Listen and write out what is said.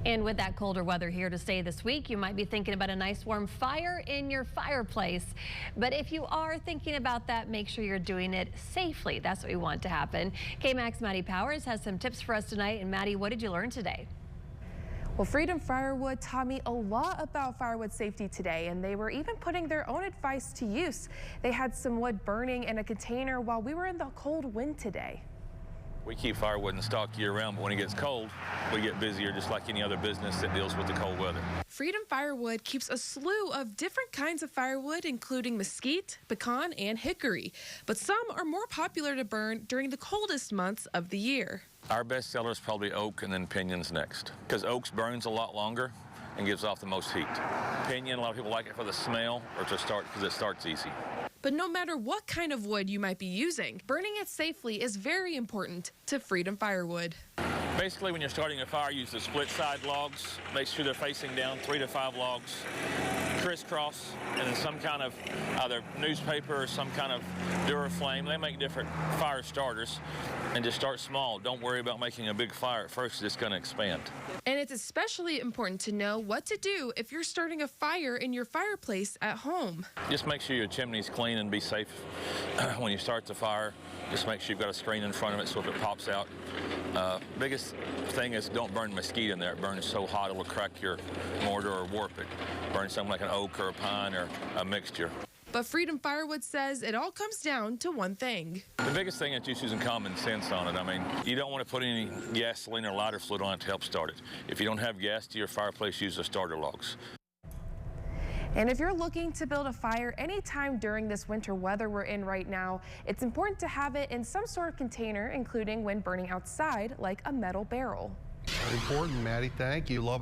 And with that colder weather here to stay this week, you might be thinking about a nice warm fire in your fireplace. But if you are thinking about that, make sure you're doing it safely. That's what we want to happen. KMAC's Maddie Powers has some tips for us tonight. And Maddie, what did you learn today? Well, Freedom Firewood taught me a lot about firewood safety today, and they were even putting their own advice to use. They had some wood burning in a container while we were in the cold wind today. We keep firewood in stock year-round, but when it gets cold, we get busier just like any other business that deals with the cold weather. Freedom Firewood keeps a slew of different kinds of firewood, including mesquite, pecan, and hickory. But some are more popular to burn during the coldest months of the year. Our best seller is probably oak and then pinion's next, because oak burns a lot longer and gives off the most heat. Pinion, a lot of people like it for the smell or to start because it starts easy. But no matter what kind of wood you might be using, burning it safely is very important to Freedom Firewood. Basically, when you're starting a fire, use the split side logs. Make sure they're facing down, 3 to 5 logs, crisscross, and then some kind of either newspaper or some kind of Duraflame. They make different fire starters, and just start small. Don't worry about making a big fire at first. It's going to expand. And it's especially important to know what to do if you're starting a fire in your fireplace at home. Just make sure your chimney's clean and be safe when you start the fire. Just make sure you've got a screen in front of it so if it pops out. Biggest thing is don't burn mesquite in there. It burns so hot it'll crack your mortar or warp it. Burn something like an oak or a pine or a mixture. But Freedom Firewood says it all comes down to one thing. The biggest thing is just using common sense on it. I mean, you don't want to put any gasoline or lighter fluid on it to help start it. If you don't have gas to your fireplace, use the starter logs. And if you're looking to build a fire anytime during this winter weather we're in right now, it's important to have it in some sort of container, including when burning outside, like a metal barrel. Important, Maddie. Thank you.